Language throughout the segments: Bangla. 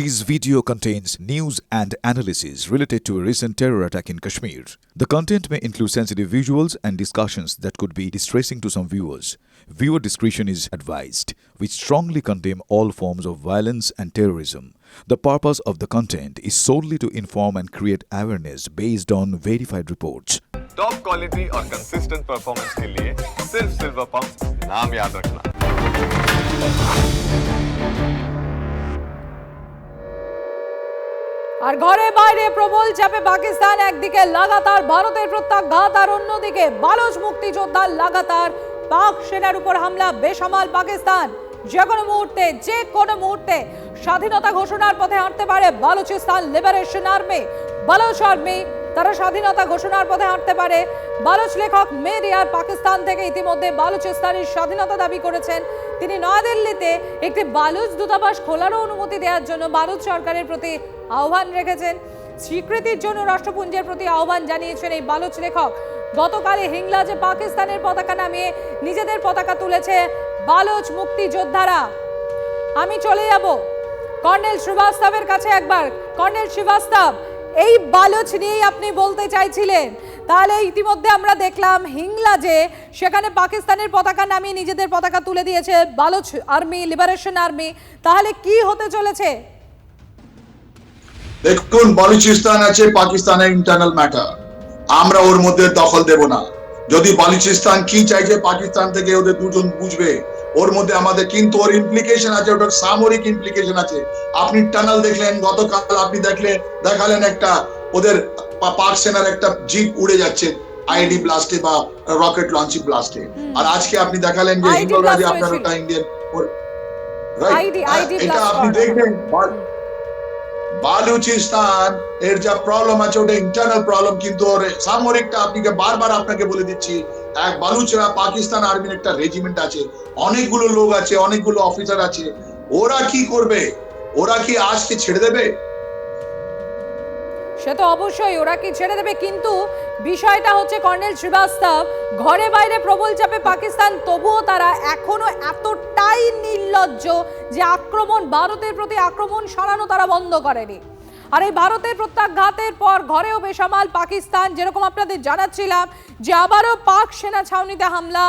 This video contains news and analysis related to a recent terror attack in Kashmir. The content may include sensitive visuals and discussions that could be distressing to some viewers. Viewer discretion is advised. We strongly condemn all forms of violence and terrorism. The purpose of the content is solely to inform and create awareness based on verified reports. Top quality और कंसिस्टेंट परफॉर्मेंस के लिए सिर्फ सिल्वर पंप्स नाम याद रखना। আর ঘরে বাইরে প্রবল চাপে পাকিস্তান, একদিকে লাগাতার ভারতের প্রত্যাঘাত আর অন্যদিকে বালোচ মুক্তিযোদ্ধার লাগাতার পাক সেনার উপর হামলা। বেসামাল পাকিস্তান যে কোনো মুহূর্তে স্বাধীনতা ঘোষণার পথে হাঁটতে পারে। Balochistan liberation army, Baloch army তারা স্বাধীনতা ঘোষণার পথে হাঁটতে পারে। বালোচ লেখক মেরিয়ার পাকিস্তান থেকে ইতিমধ্যে বালুচিস্তানের স্বাধীনতা দাবি করেছেন। তিনি নয়াদিল্লিতে একটি বালুচ দূতাবাস খোলারও অনুমতি দেওয়ার জন্য ভারত সরকারের প্রতি আহ্বান রেখেছেন। স্বীকৃতির জন্য রাষ্ট্রপুঞ্জের প্রতি আহ্বান জানিয়েছেন এই বালুচ লেখক। গতকালে হিংলাজে পাকিস্তানের পতাকা নামিয়ে নিজেদের পতাকা তুলেছে বালোচ মুক্তিযোদ্ধারা। আমি চলে যাব কর্নেল শ্রীবাস্তবের কাছে একবার। কর্নেল শ্রীবাস্তব, এই বালোচ নিয়েই আপনি বলতে চাইছিলেন, তাহলে ইতিমধ্যে আমরা দেখলাম হিংলাজে সেখানে পাকিস্তানের পতাকা নামিয়ে নিজেদের পতাকা তুলে দিয়েছে বালোচ আর্মি, লিবারেশন আর্মি। তাহলে কি হতে চলেছে? দেখুন, বালুচিস্তান আছে পাকিস্তানের ইন্টারনাল ম্যাটার, আমরা ওর মধ্যে দখল দেব না। যদি বালুচিস্তান কি চাইছে পাকিস্তান থেকে ওদের দুজন বুঝবে, ওর মধ্যে আমাদের কিন্তু ওর ইমপ্লিকেশন আছে, ওটার সামরিক ইমপ্লিকেশন আছে। আপনি টানেল দেখলেন, গতকাল আপনি দেখালেন একটা ওদের পাক সেনার একটা জিপ উড়ে যাচ্ছে আইডি ব্লাস্টে বা রকেট লঞ্চিং ব্লাস্টে। আর আজকে আপনি দেখালেন যে হিন্দুরাজে আপনার ওটা ইন্ডিয়ান, এটা আপনি দেখবেন। বালুচিস্তান এর যা প্রবলেম আছে ওটা ইন্টারনাল প্রবলেম, কিন্তু ওর সামরিকটা বারবার আপনাকে বলে দিচ্ছি, এক বালুচরা পাকিস্তান আর্মির একটা রেজিমেন্ট আছে, অনেকগুলো লোক আছে, অনেকগুলো অফিসার আছে। ওরা কি করবে? ওরা কি আজকে ছেড়ে দেবে? সে তো অবশ্যই ওরা কি ছেড়ে দেবে, কিন্তু বিষয়টা হচ্ছে কর্নেল শ্রীবাস্তব, ঘরে বাইরে প্রবল চাপে পাকিস্তান, তবুও তারা এখনো এতটাই নির্লজ্জ যে ভারতের প্রতি আক্রমণ সরানো তারা বন্ধ করেনি। আর এই ভারতের প্রত্যাঘাতের পর ঘরেও বেসামাল পাকিস্তান। যেরকম আপনাদের জানাচ্ছিলাম যে আবারও পাক সেনা ছাউনিতে হামলা।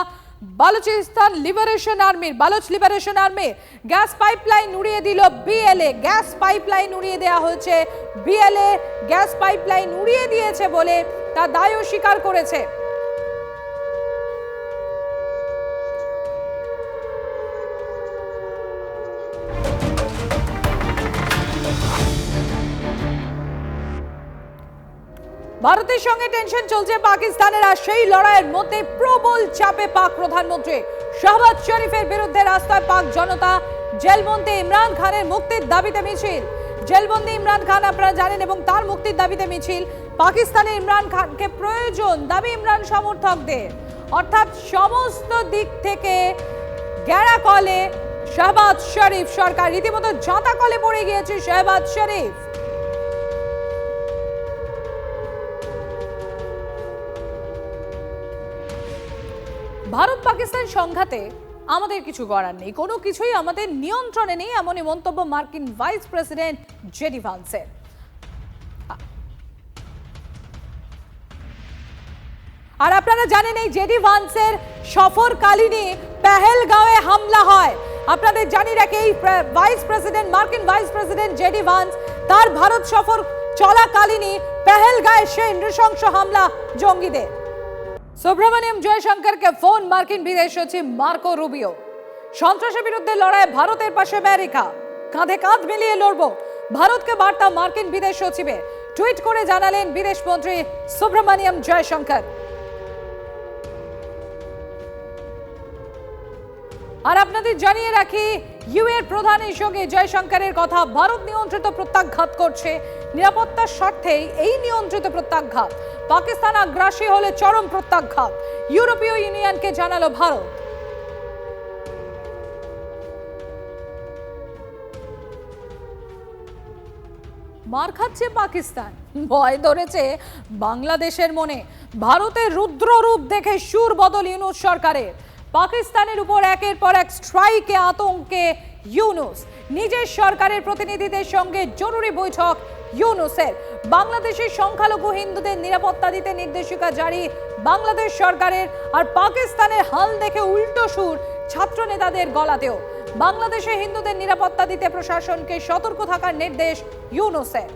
বালুচিস্তান লিবারেশন আর্মির, Baloch liberation army gas pipeline উড়িয়ে দিল বিএলএ। গ্যাস পাইপলাইন উড়িয়ে দেওয়া হয়েছে বিএলএ, গ্যাস পাইপলাইন উড়িয়ে দিয়েছে বলে তা দায়ও স্বীকার করেছে। ভারতের সঙ্গে টেনশন চলছে পাকিস্তানের, আর সেই লড়াইয়ের মধ্যে প্রবল চাপে পাক প্রধানমন্ত্রী। শাহবাজ শরীফের বিরুদ্ধে রাস্তায় পাক জনতা। জেলবন্দি ইমরান খানের মুক্তির দাবিতে মিছিল। জেলবন্দি ইমরান খান আপনারা জানেন, এবং তার মুক্তির দাবিতে মিছিল। পাকিস্তানে ইমরান খানকে প্রয়োজন, দাবি ইমরান সমর্থকদের। অর্থাৎ সমস্ত দিক থেকে গ্যাড়া কলে শাহবাজ শরীফ সরকার, রীতিমতো জাঁতা কলে পড়ে গিয়েছে শাহবাজ শরীফ। ভারত পাকিস্তান সংঘাতে আমাদের কিছু করার নেই, কোনো কিছুই আমাদের নিয়ন্ত্রণে নেই, এমনই মন্তব্য মার্কিন ভাইস প্রেসিডেন্ট জেডি ভান্সের। আর আপনারা জানেন এই জেডি ভান্সের সফরকালীনই পেহেলগাঁওয়ে হামলা হয়। আপনাদের জানি রাখি এই মার্কিন ভাইস প্রেসিডেন্ট জেডি ভান্স তার ভারত সফর চলাকালীনই পেহেলগাঁওয়ে সেই নৃশংস হামলা জঙ্গিদের। সুব্রমণিয়াম জয়শঙ্করকে ফোন মার্কিন বিদেশ সচিব মার্কো রুবিও। সন্ত্রাসের বিরুদ্ধে লড়াই ভারতের পাশে আমেরিকা, কাঁধে কাঁধ মিলিয়ে লড়ব, ভারতকে বার্তা মার্কিন বিদেশ সচিবের। টুইট করে জানালেন বিদেশমন্ত্রী সুব্রমণিয়াম জয়শঙ্কর। আর আপনাদের জানিয়ে রাখি, ইউএর প্রধানের সঙ্গে জয়শঙ্করের কথা, ভারত নিয়ন্ত্রিত প্রত্যাঘাত করছে। নিরাপত্তার স্বার্থে এই নিয়ন্ত্রিত প্রত্যাঘাত, পাকিস্তান আগ্রাসী হলে চরম প্রত্যাঘাত, ইউরোপীয় ইউনিয়নকে জানালো ভারত। মার খাচ্ছে পাকিস্তান, ভয় ধরেছে বাংলাদেশের মনে। ভারতের রুদ্র রূপ দেখে সুর বদল ইউনূস সরকারের। পাকিস্তানের উপর একের পর এক স্ট্রাইকে, আতঙ্কে ইউনূস। নিজের সরকারের প্রতিনিধিদের সঙ্গে জরুরি বৈঠক ইউনূসের। বাংলাদেশের সংখ্যালঘু হিন্দুদের নিরাপত্তা দিতে নির্দেশিকা জারি বাংলাদেশ সরকারের। আর পাকিস্তানের হাল দেখে উল্টো সুর ছাত্র নেতাদের গলাতেও। বাংলাদেশে হিন্দুদের নিরাপত্তা দিতে প্রশাসনকে সতর্ক থাকার নির্দেশ ইউনূসের।